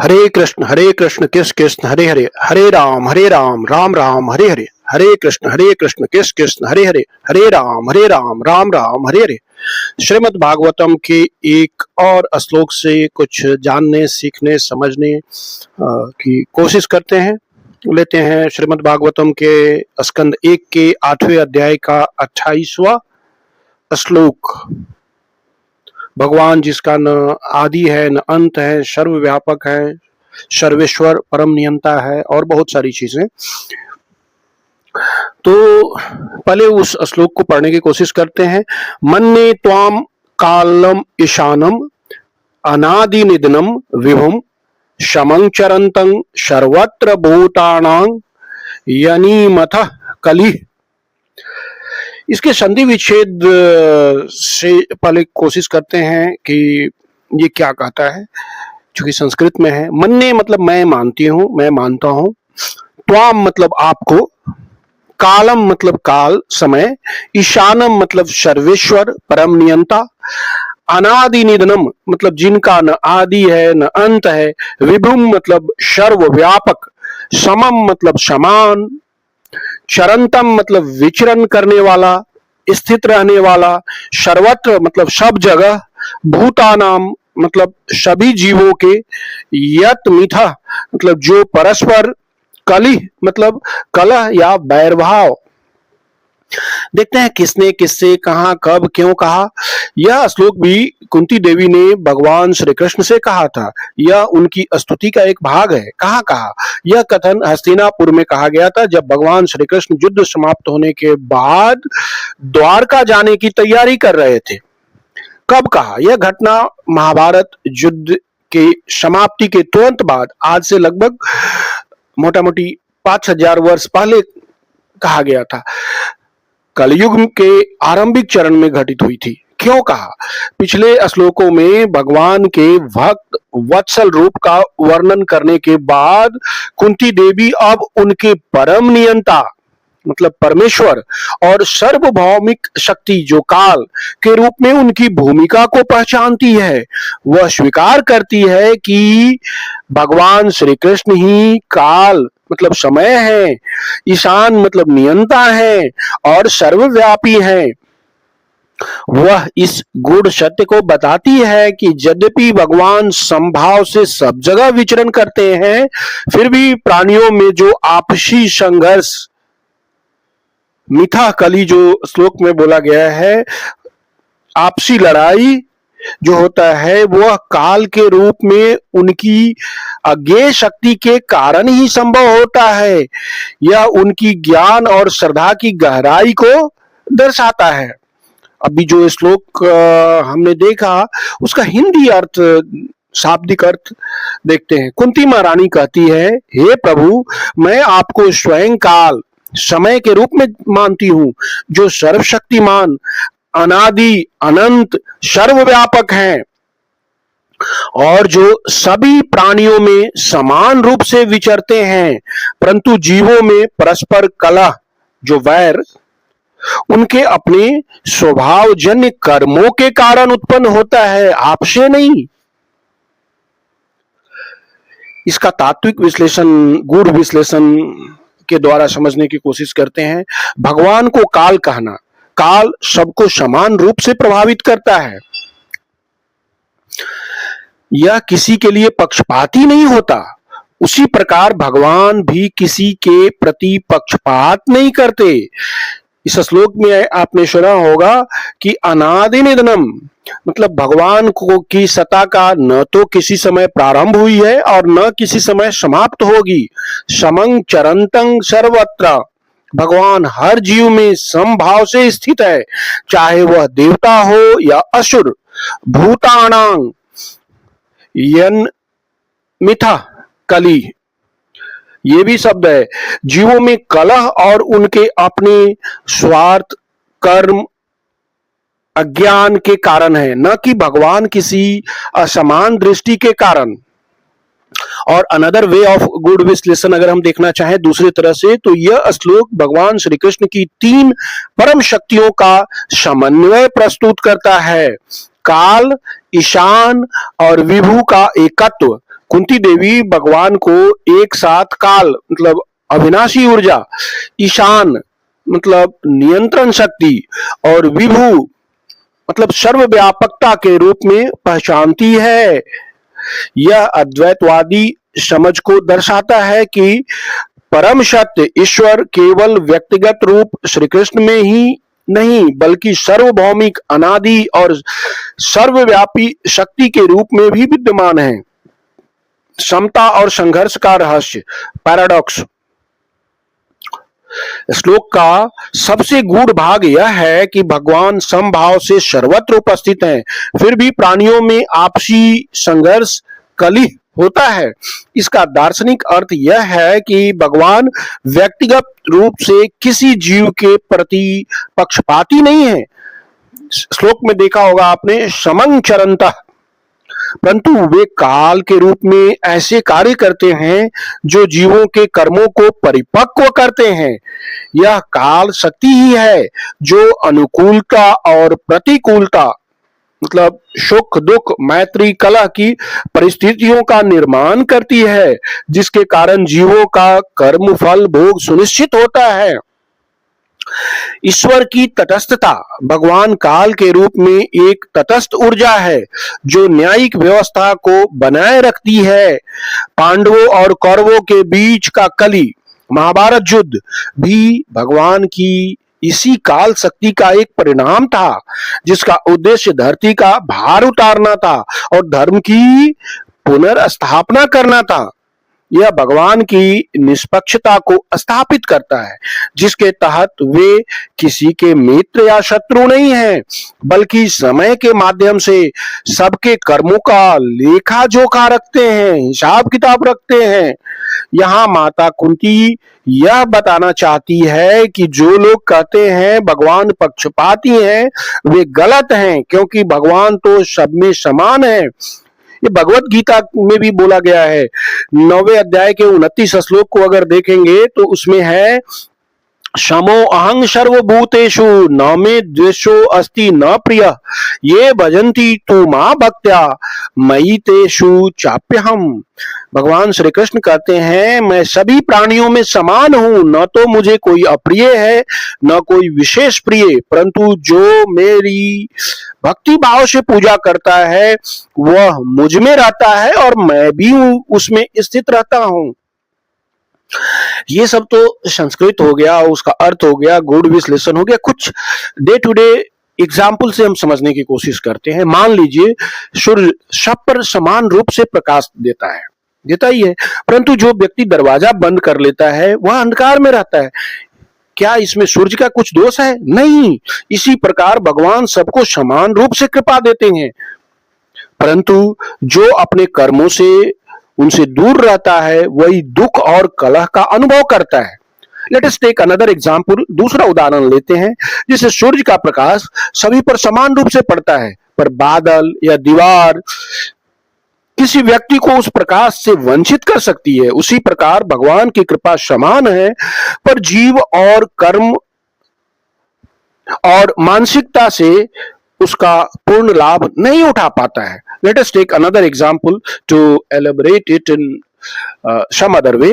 हरे कृष्ण कृष्ण कृष्ण हरे हरे, हरे राम राम राम हरे हरे, हरे कृष्ण कृष्ण कृष्ण हरे राम राम हरे हरे। श्रीमद् भागवतम के एक और श्लोक से कुछ जानने, सीखने, समझने की कोशिश करते हैं। लेते हैं श्रीमद् भागवतम के स्कंद 1 के 8वें अध्याय का 28वां श्लोक। भगवान जिसका न आदि है न अंत है, सर्वव्यापक है, सर्वेश्वर, परम नियंता है और बहुत सारी चीजें। तो पहले उस श्लोक को पढ़ने की कोशिश करते हैं। मन्ये त्वाम कालम ईशानम अनादि निधनम विभुम शमं चरंतं सर्वत्र भूतानां यनीमथ कलि। इसके संधि विच्छेद से पहले कोशिश करते हैं कि ये क्या कहता है, क्योंकि संस्कृत में है। मन्ने मतलब मैं मानती हूँ, मैं मानता हूँ। त्वाम मतलब आपको, कालम मतलब काल, समय, ईशानम मतलब सर्वेश्वर, परम नियंता, अनादि निधनम मतलब जिनका न आदि है न अंत है, विभुम मतलब सर्वव्यापक, समम मतलब समान, चरंतम मतलब विचरण करने वाला, स्थित रहने वाला, सर्वत्र मतलब सब जगह, भूतानाम मतलब सभी जीवों के, यत मिथा मतलब जो परस्पर, कलिह मतलब कलह या बैरभाव। देखते हैं किसने किससे कहा, कब, क्यों कहा। यह श्लोक भी कुंती देवी ने भगवान श्री कृष्ण से कहा था। यह उनकी स्तुति का एक भाग है। कहाँ कहा? यह कथन हस्तिनापुर में कहा गया था, जब भगवान श्री कृष्ण युद्ध समाप्त होने के बाद द्वारका जाने की तैयारी कर रहे थे। कब कहा? यह घटना महाभारत युद्ध के समाप्ति के तुरंत बाद, आज से लगभग मोटा मोटी 5000 वर्ष पहले कहा गया था। कलयुग के आरंभिक चरण में घटित हुई थी। क्यों कहा? पिछले श्लोकों में भगवान के भक्त वत्सल रूप का वर्णन करने के बाद कुंती देवी अब उनके परम नियंता मतलब परमेश्वर और सार्वभौमिक शक्ति जो काल के रूप में उनकी भूमिका को पहचानती है। वह स्वीकार करती है कि भगवान श्री कृष्ण ही काल मतलब समय है, ईशान मतलब नियंता है और सर्वव्यापी है। वह इस गूढ़ सत्य को बताती है कि यद्यपि भगवान समभाव से सब जगह विचरण करते हैं, फिर भी प्राणियों में जो आपसी संघर्ष, मिथा कली जो श्लोक में बोला गया है, आपसी लड़ाई जो होता है, वह काल के रूप में उनकी अज्ञेय शक्ति के कारण ही संभव होता है। यह उनकी ज्ञान और श्रद्धा की गहराई को दर्शाता है। अभी जो श्लोक हमने देखा, उसका हिंदी अर्थ, शाब्दिक अर्थ देखते हैं। कुंती महारानी कहती है, हे प्रभु, मैं आपको स्वयं काल, समय के रूप में मानती हूँ, जो सर्वशक्तिमान, अनादि, अनंत, सर्वव्यापक हैं और जो सभी प्राणियों में समान रूप से विचरते हैं, परंतु जीवों में परस्पर कलह जो वैर उनके अपने स्वभावजन्य कर्मों के कारण उत्पन्न होता है, आपसे नहीं। इसका तात्विक विश्लेषण, गूढ़ विश्लेषण के द्वारा समझने की कोशिश करते हैं। भगवान को काल कहना, काल सबको समान रूप से प्रभावित करता है। यह किसी के लिए पक्षपाती नहीं होता। उसी प्रकार भगवान भी किसी के प्रति पक्षपात नहीं करते। इस श्लोक में आपने सुना होगा कि अनादि निधनम मतलब भगवान को की सत्ता का न तो किसी समय प्रारंभ हुई है और न किसी समय समाप्त होगी। समं चरंतं सर्वत्र भगवान हर जीव में समभाव से स्थित है, चाहे वह देवता हो या असुर। भूतानां यन मिथा कली, ये भी शब्द है। जीवों में कलह और उनके अपने स्वार्थ, कर्म, अज्ञान के कारण है, न कि भगवान किसी असमान दृष्टि के कारण। और अनदर वे ऑफ गुड विश्लेषण अगर हम देखना चाहें दूसरी तरह से, तो यह श्लोक भगवान श्री कृष्ण की 3 परम शक्तियों का समन्वय प्रस्तुत करता है। काल, ईशान और विभु का एकत्व, कुंती देवी भगवान को एक साथ काल मतलब अविनाशी ऊर्जा, ईशान मतलब नियंत्रण शक्ति और विभु मतलब सर्वव्यापकता के रूप में पहचानती है। यह अद्वैतवादी समझ को दर्शाता है कि परम सत्य ईश्वर केवल व्यक्तिगत रूप श्री कृष्ण में ही नहीं बल्कि सार्वभौमिक, अनादि और सर्वव्यापी शक्ति के रूप में भी विद्यमान है। समता और संघर्ष का रहस्य, पैराडॉक्स। श्लोक का सबसे गूढ़ भाग यह है कि भगवान समभाव से सर्वत्र उपस्थित हैं, फिर भी प्राणियों में आपसी संघर्ष, कलह होता है। इसका दार्शनिक अर्थ यह है कि भगवान व्यक्तिगत रूप से किसी जीव के प्रति पक्षपाती नहीं है। श्लोक में देखा होगा आपने, समं चरन्तः, परंतु वे काल के रूप में ऐसे कार्य करते हैं जो जीवों के कर्मों को परिपक्व करते हैं। यह काल शक्ति ही है जो अनुकूलता और प्रतिकूलता मतलब सुख दुख, मैत्री, कलह की परिस्थितियों का निर्माण करती है, जिसके कारण जीवों का कर्म फल भोग सुनिश्चित होता है। ईश्वर की तटस्थता, भगवान काल के रूप में एक तटस्थ ऊर्जा है जो न्यायिक व्यवस्था को बनाए रखती है। पांडवों और कौरवों के बीच का कली, महाभारत युद्ध भी भगवान की इसी काल शक्ति का एक परिणाम था, जिसका उद्देश्य धरती का भार उतारना था और धर्म की पुनर्स्थापना करना था। यह भगवान की निष्पक्षता को स्थापित करता है, जिसके तहत वे किसी के मित्र या शत्रु नहीं हैं, बल्कि समय के माध्यम से सबके कर्मों का लेखा जोखा रखते हैं, हिसाब किताब रखते हैं। यहाँ माता कुंती यह बताना चाहती है कि जो लोग कहते हैं भगवान पक्षपाती हैं, वे गलत हैं, क्योंकि भगवान तो सब में समान है। ये भगवत गीता में भी बोला गया है। 9वें अध्याय के 29 श्लोक को अगर देखेंगे तो उसमें है, समो अहं सर्वभूतेषु न मे द्वेषो अस्ति न प्रिय ये भजन्ति तु मां भक्त्या मयि तेषु चाप्यहम्। भगवान श्री कृष्ण कहते हैं, मैं सभी प्राणियों में समान हूं, न तो मुझे कोई अप्रिय है न कोई विशेष प्रिय, परंतु जो मेरी भक्ति भाव से पूजा करता है वह मुझ में रहता है और मैं भी उसमें स्थित रहता हूं। ये सब तो संस्कृत हो गया, उसका अर्थ हो गया, गूढ़ विश्लेषण हो गया। कुछ डे टू डे एग्जाम्पल से हम समझने की कोशिश करते हैं। मान लीजिए सूर्य सब पर समान रूप से प्रकाश देता ही है, परंतु जो व्यक्ति दरवाजा बंद कर लेता है वह अंधकार में रहता है। क्या इसमें सूर्य का कुछ दोष है? नहीं। इसी प्रकार भगवान सबको समान रूप से कृपा देते हैं, परंतु जो अपने कर्मों से उनसे दूर रहता है वही दुख और कलह का अनुभव करता है। Let us take another example, दूसरा उदाहरण लेते हैं। जिसे सूर्य का प्रकाश सभी पर समान रूप से पड़ता है, पर बादल या दीवार किसी व्यक्ति को उस प्रकाश से वंचित कर सकती है। उसी प्रकार भगवान की कृपा समान है, पर जीव और कर्म और मानसिकता से उसका पूर्ण लाभ नहीं उठा पाता है। Let us take another example to elaborate it in some other way.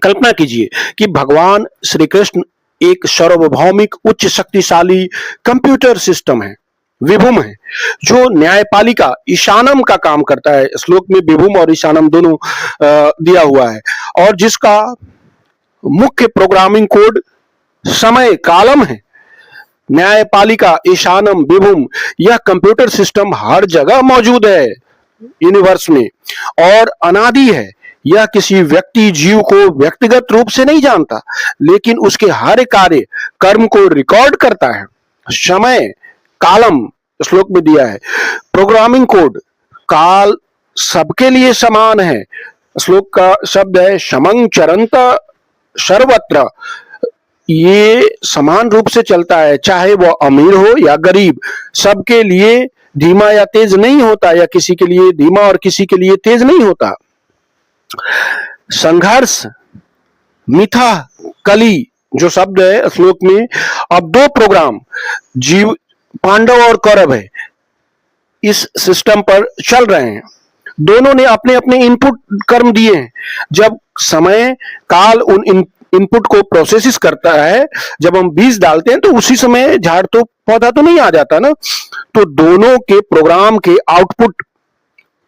कल्पना कीजिए कि भगवान श्री कृष्ण एक सार्वभौमिक उच्च शक्तिशाली कंप्यूटर सिस्टम है, विभुम है, जो न्यायपालिका ईशानम का काम करता है। श्लोक में विभुम और ईशानम दोनों दिया हुआ है, और जिसका मुख्य प्रोग्रामिंग कोड समय कालम है। न्यायपालिका, ईशानम, विभुम, यह कंप्यूटर सिस्टम हर जगह मौजूद है यूनिवर्स में और अनादि है। यह किसी व्यक्ति जीव को व्यक्तिगत रूप से नहीं जानता, लेकिन उसके हर कार्य कर्म को रिकॉर्ड करता है। समय कालम श्लोक में दिया है। प्रोग्रामिंग कोड, काल सबके लिए समान है। श्लोक का शब्द है समं चरन्त सर्वत्र। ये समान रूप से चलता है, चाहे वह अमीर हो या गरीब, सबके लिए धीमा या तेज नहीं होता, या किसी के लिए धीमा और किसी के लिए तेज नहीं होता। संघर्ष, मिथा, कली जो शब्द है श्लोक में, अब दो प्रोग्राम जीव पांडव और कौरव है इस सिस्टम पर चल रहे हैं। दोनों ने अपने अपने इनपुट कर्म दिए हैं। जब समय काल उन इनपुट को प्रोसेसिस करता है, जब हम बीज डालते हैं तो उसी समय झाड़ तो पौधा तो नहीं आ जाता ना। तो दोनों के प्रोग्राम के आउटपुट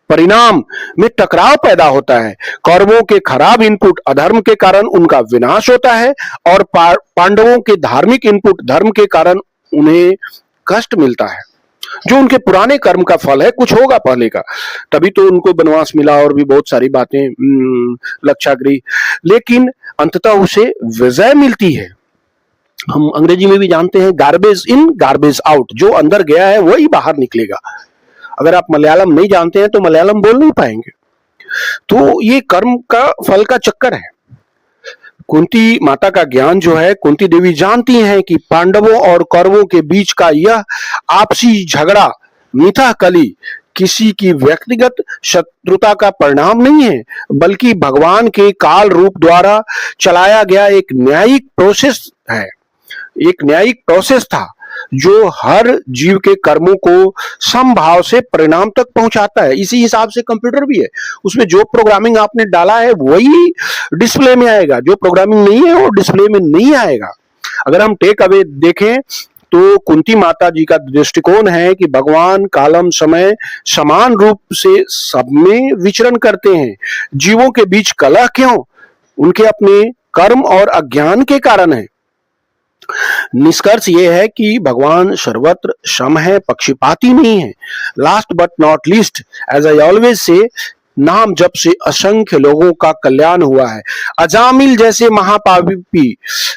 परिणाम में टकराव पैदा होता है। कौरवों के खराब इनपुट अधर्म के कारण उनका विनाश होता है और पांडवों के धार्मिक इनपुट धर्म के कारण उन्हें कष्ट मिलता है। जो उनके पुराने कर्म का फल है, कुछ होगा पहले का, तभी तो उनको वनवास मिला और भी बहुत सारी बातें, लक्षागृह, लेकिन अंततः उसे विजय मिलती है। हम अंग्रेजी में भी जानते हैं, गार्बेज इन गार्बेज आउट। जो अंदर गया है वही बाहर निकलेगा। अगर आप मलयालम नहीं जानते हैं तो मलयालम बोल नहीं पाएंगे। तो ये कर्म का फल का चक्कर है। कुंती माता का ज्ञान जो है, कुंती देवी जानती हैं कि पांडवों और कौरवों के बीच का यह आपसी झगड़ा मिथा कली किसी की व्यक्तिगत शत्रुता का परिणाम नहीं है, बल्कि भगवान के काल रूप द्वारा चलाया गया एक न्यायिक प्रोसेस है। एक न्यायिक प्रोसेस था जो हर जीव के कर्मों को समभाव से परिणाम तक पहुंचाता है। इसी हिसाब से कंप्यूटर भी है, उसमें जो प्रोग्रामिंग आपने डाला है वही डिस्प्ले में आएगा, जो प्रोग्रामिंग नहीं है वो डिस्प्ले में नहीं आएगा। अगर हम टेक अवे देखें तो कुंती माता जी का दृष्टिकोण है कि भगवान कालम समय समान रूप से सब में विचरण करते हैं। जीवों के बीच कलह क्यों? उनके अपने कर्म और अज्ञान के कारण है। निष्कर्ष यह है कि भगवान सर्वत्र सम है, पक्षपाती नहीं है। Last but not least, as I always say, नाम जप से असंख्य लोगों का कल्याण हुआ है। अजामिल जैसे महापापी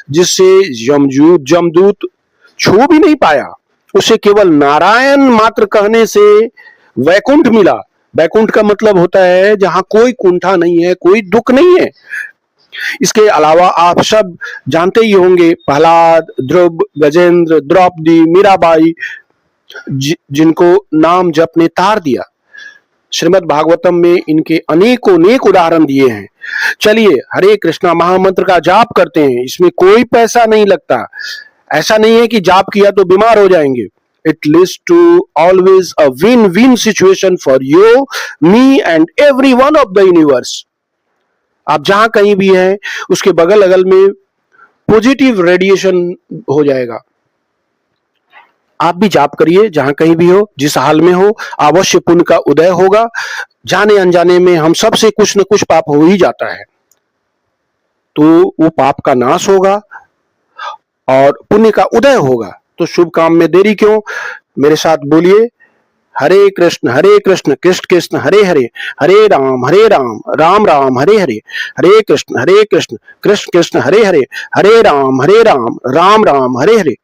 जिससे जमदूत छू भी नहीं पाया, उसे केवल नारायण मात्र कहने से वैकुंठ मिला। वैकुंठ का मतलब होता है जहां कोई कुंठा नहीं है, कोई दुख नहीं है। इसके अलावा आप सब जानते ही होंगे, प्रहलाद, ध्रुव, गजेंद्र, द्रौपदी, मीराबाई, जिनको नाम जप ने तार दिया। श्रीमद् भागवतम में इनके अनेकों अनेक उदाहरण दिए हैं। चलिए हरे कृष्णा महामंत्र का जाप करते हैं, इसमें कोई पैसा नहीं लगता। ऐसा नहीं है कि जाप किया तो बीमार हो जाएंगे। It leads to always a win-win situation for you, me and every one of the universe. आप जहां कहीं भी हैं उसके बगल अगल में पॉजिटिव रेडिएशन हो जाएगा। आप भी जाप करिए, जहां कहीं भी हो, जिस हाल में हो, अवश्य पुण्य का उदय होगा। जाने अनजाने में हम सब से कुछ न कुछ पाप हो ही जाता है, तो वो पाप का नाश होगा और पुण्य का उदय होगा। तो शुभ काम में देरी क्यों? मेरे साथ बोलिए, हरे कृष्ण कृष्ण कृष्ण हरे हरे, हरे राम राम राम हरे हरे, हरे कृष्ण कृष्ण कृष्ण हरे हरे, हरे राम राम राम हरे हरे,